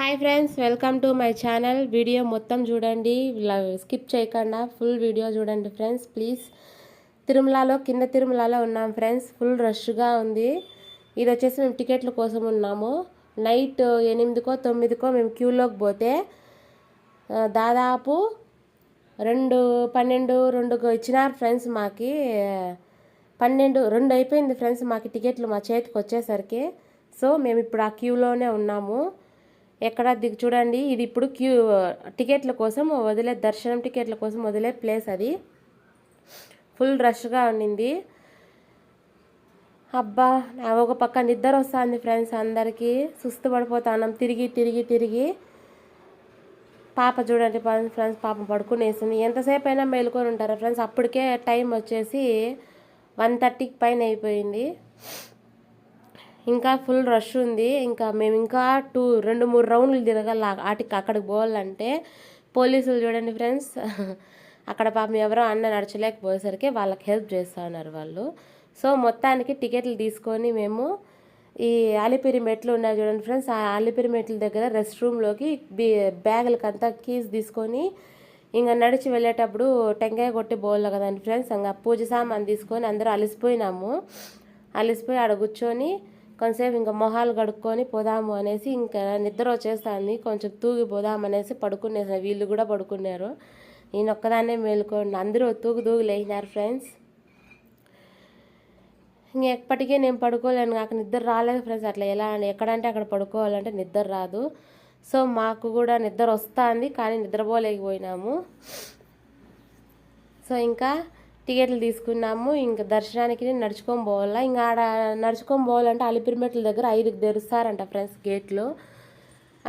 Hi friends, welcome to my channel. Video మొత్తం చూడండి, skip చేయకుండా ఫుల్ వీడియో చూడండి ఫ్రెండ్స్ ప్లీజ్. కింద తిరుమలలో ఉన్నాం ఫ్రెండ్స్. ఫుల్ రష్గా ఉంది. ఇది వచ్చేసి మేము టికెట్ల కోసం ఉన్నాము. నైట్ 8కో 9కో మేము క్యూలోకి పోతే దాదాపు 2 ఇచ్చినారు ఫ్రెండ్స్. మాకి 2 అయిపోయింది ఫ్రెండ్స్ మాకు టికెట్లు మా చేతికి వచ్చేసరికి. సో మేము ఇప్పుడు ఆ క్యూలోనే ఉన్నాము. ఎక్కడ చూడండి, ఇది ఇప్పుడు టికెట్ల కోసం వదిలే దర్శనం టికెట్ల కోసం వదిలే ప్లేస్. అది ఫుల్ రష్గా ఉండింది. అబ్బా, ఒక పక్క నిద్ర వస్తుంది ఫ్రెండ్స్. అందరికీ సుస్తు పడిపోతాం తిరిగి. పాప చూడండి ఫ్రెండ్స్, పాప పడుకునేసింది. ఎంతసేపు అయినా మేలుకొని ఉంటారా ఫ్రెండ్స్. అప్పటికే టైం వచ్చేసి 1:30కి పైన అయిపోయింది. ఇంకా ఫుల్ రష్ ఉంది. ఇంకా మేము ఇంకా 2-3 రౌండ్లు తిరగాల అక్కడికి పోవాలంటే. పోలీసులు చూడండి ఫ్రెండ్స్, అక్కడ పాపం ఎవరో అన్న నడచలేకపోయేసరికి వాళ్ళకి హెల్ప్ చేస్తూ ఉన్నారు వాళ్ళు. సో మొత్తానికి టికెట్లు తీసుకొని మేము ఈ అలిపిరి మెట్లు ఉన్నాయి చూడండి ఫ్రెండ్స్, ఆ అలిపిరి మెట్ల దగ్గర రెస్ట్ రూమ్లోకి బ్యాగులకంతా కీస్ తీసుకొని ఇంకా నడిచి వెళ్ళేటప్పుడు టెంకాయ కొట్టి పోవాలి కదండి ఫ్రెండ్స్. ఇంకా పూజ సామాన్ తీసుకొని అందరూ అలిసిపోయి ఆడ కూర్చొని కొంతసేపు ఇంకా మొహాలు కడుక్కొని పోదాము అనేసి, ఇంకా నిద్ర వచ్చేస్తుంది. కొంచెం తూగి పోదామనేసి పడుకునేసాను. వీళ్ళు కూడా పడుకున్నారు. నేను ఒక్కదాన్నే మేలుకోండి. అందరూ తూగి లేచినారు ఫ్రెండ్స్. ఇంక ఎప్పటికీ నేను పడుకోలేను, నాకు నిద్ర రాలేదు ఫ్రెండ్స్. అట్లా ఎక్కడంటే అక్కడ పడుకోవాలంటే నిద్ర రాదు. సో మాకు కూడా నిద్ర వస్తుంది, కానీ నిద్రపోలేకపోయినాము. సో ఇంకా టికెట్లు తీసుకున్నాము. ఇంకా దర్శనానికి నడుచుకొని పోవాలా. ఇంకా ఆడ నడుచుకొని పోవాలంటే అలిపిరిమెట్ల దగ్గర 5కి తెరుస్తారంట ఫ్రెండ్స్ గేట్లు.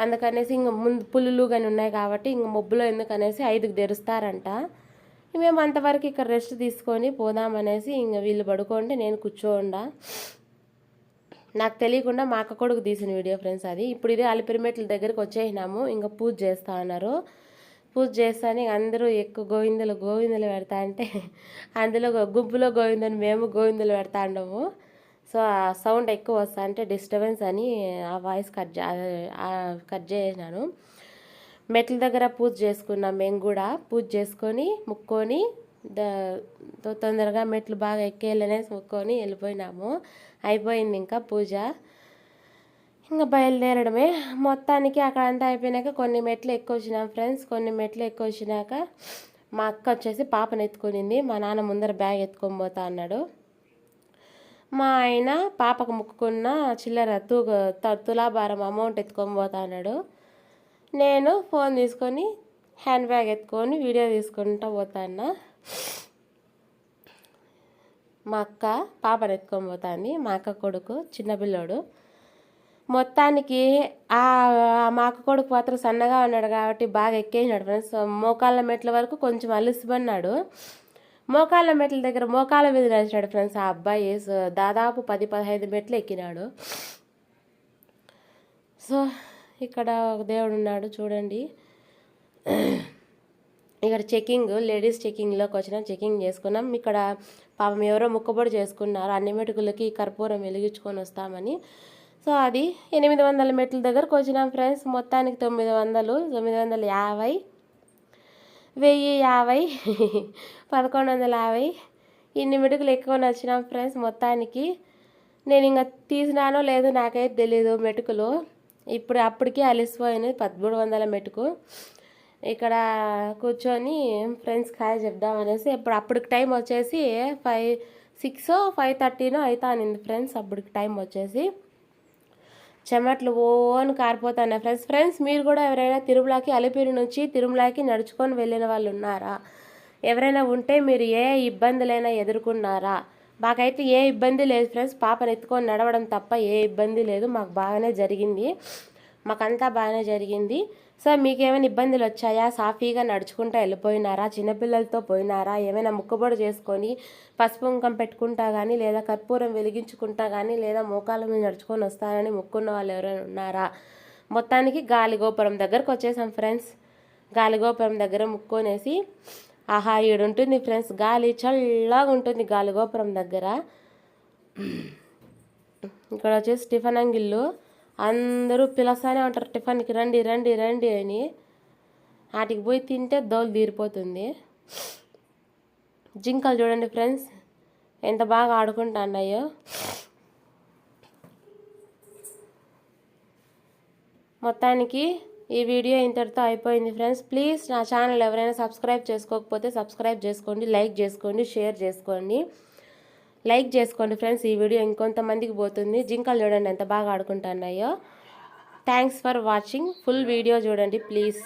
అందుకనేసి ఇంక ముందు పులులు కానీ ఉన్నాయి కాబట్టి ఇంక మబ్బులో ఎందుకనేసి 5కి తెరుస్తారంట. మేము అంతవరకు ఇక్కడ రెస్ట్ తీసుకొని పోదామనేసి ఇంక వీళ్ళు పడుకోండి, నేను కూర్చోండా. నాకు తెలియకుండా మా అక్క కొడుకు తీసిన వీడియో ఫ్రెండ్స్ అది. ఇప్పుడు ఇది అలిపిరిమెట్ల దగ్గరికి వచ్చేసినాము. ఇంకా పూజ చేస్తూ ఉన్నారు. పూజ చేస్తానే అందరూ ఎక్కువ గోవిందలు పెడతా అంటే అందులో గుంపులో గోవిందని మేము గోవిందలు పెడతా ఉండము. సో ఆ సౌండ్ ఎక్కువ వస్తా అంటే డిస్టర్బెన్స్ అని ఆ వాయిస్ కట్ చేసినాను. మెట్ల దగ్గర పూజ చేసుకున్నాం. మేము కూడా పూజ చేసుకొని ముక్కొని తొందరగా మెట్లు బాగా ఎక్కేయాలనేసి ముక్కొని వెళ్ళిపోయినాము. అయిపోయింది ఇంకా పూజ. ఇంకా బయలుదేరడమే. మొత్తానికి అక్కడ అంతా అయిపోయినాక కొన్ని మెట్లు వచ్చినాం ఫ్రెండ్స్. కొన్ని మెట్లు వచ్చినాక మా అక్క వచ్చేసి పాపను ఎత్తుకునింది. మా నాన్న ముందర బ్యాగ్ ఎత్తుకొని పోతా అన్నాడు. మా ఆయన పాపకు ముక్కుకున్న చిల్లర తులాభారం అమౌంట్ ఎత్తుకొని పోతా అన్నాడు. నేను ఫోన్ తీసుకొని హ్యాండ్ బ్యాగ్ ఎత్తుకొని వీడియో తీసుకుంటూ పోతా అన్నా. మా అక్క పాపను ఎత్తుకొని పోతాంది. మా అక్క కొడుకు చిన్నపిల్లోడు. మొత్తానికి మా అక్క కొడుకు మాత్రం సన్నగా ఉన్నాడు కాబట్టి బాగా ఎక్కేసినాడు ఫ్రెండ్స్. మోకాళ్ళ మెట్ల వరకు కొంచెం అలిసిపడినాడు. మోకాళ్ళ మెట్ల దగ్గర మోకాళ్ళ మీద నడిచాడు ఫ్రెండ్స్. ఆ అబ్బాయి దాదాపు 10-15 మెట్లు ఎక్కినాడు. సో ఇక్కడ ఒక దేవుడు ఉన్నాడు చూడండి. ఇక్కడ లేడీస్ చెకింగ్లోకి వచ్చినాం. చెకింగ్ చేసుకున్నాం. ఇక్కడ పాపం ఎవరో ముక్కబడి చేసుకున్నారు. అన్ని మెటుకులకి కర్పూరం వెలిగించుకొని వస్తామని. సో అది 800 మెట్ల దగ్గరకు వచ్చినాం ఫ్రెండ్స్. మొత్తానికి 900, 950, 1050, 1150 ఇన్ని మెటుకులు ఎక్కువని వచ్చినాం ఫ్రెండ్స్. మొత్తానికి నేను ఇంకా తీసినానో లేదో నాకైతే తెలీదు మెటుకులు. అప్పటికే అలిసిపోయినాయి. 1300 మెటుకు. ఇక్కడ కూర్చొని ఫ్రెండ్స్ హాయ్ చెప్దామనేసి అప్పటికి టైం వచ్చేసి 5:30 అవుతానింది ఫ్రెండ్స్. అప్పటికి టైం వచ్చేసి చెమట్లు ఓన్ కారిపోతాయి ఫ్రెండ్స్. మీరు కూడా ఎవరైనా అలిపిరి నుంచి తిరుమలకి నడుచుకొని వెళ్ళిన వాళ్ళు ఉన్నారా? ఎవరైనా ఉంటే మీరు ఏ ఇబ్బందులైనా ఎదుర్కొన్నారా? మాకైతే ఏ ఇబ్బంది లేదు ఫ్రెండ్స్. పాపను ఎత్తుకొని నడవడం తప్ప ఏ ఇబ్బంది లేదు. మాకంతా బాగానే జరిగింది. సో మీకేమైనా ఇబ్బందులు వచ్చాయా? సాఫీగా నడుచుకుంటా వెళ్ళిపోయినారా? చిన్నపిల్లలతో పోయినారా? ఏమైనా ముక్కుబడి చేసుకొని పసుపు కుంకం పెట్టుకుంటా కానీ, లేదా కర్పూరం వెలిగించుకుంటా కానీ, లేదా మోకాళ్ళ మీద నడుచుకొని వస్తానని ముక్కున్న వాళ్ళు ఎవరైనా ఉన్నారా? మొత్తానికి గాలిగోపురం దగ్గరకు వచ్చేసాం ఫ్రెండ్స్. గాలిగోపురం దగ్గర ముక్కొనేసి ఆహా ఈడుంటుంది ఫ్రెండ్స్, గాలి చల్లగా ఉంటుంది గాలిగోపురం దగ్గర. ఇక్కడ వచ్చేసి టిఫన్ అంగిళ్ళు. అందరూ పిలుస్తూనే ఉంటారు టిఫిన్కి రండి రండి రండి అని. వాటికి పోయి తింటే దోలు తీరిపోతుంది. జింకలు చూడండి ఫ్రెండ్స్ ఎంత బాగా ఆడుకుంటున్నాయో. మొత్తానికి ఈ వీడియో ఇంతటితో అయిపోయింది ఫ్రెండ్స్. ప్లీజ్ నా ఛానల్ ఎవరైనా సబ్స్క్రైబ్ చేసుకోకపోతే సబ్స్క్రైబ్ చేసుకోండి, లైక్ చేసుకోండి, షేర్ చేసుకోండి. లైక్ చేసుకోండి ఫ్రెండ్స్, ఈ వీడియో ఇంకొంతమందికి పోతుంది. జింకలు చూడండి ఎంత బాగా ఆడుకుంటున్నాయో. Thanks for watching. Full video చూడండి ప్లీజ్.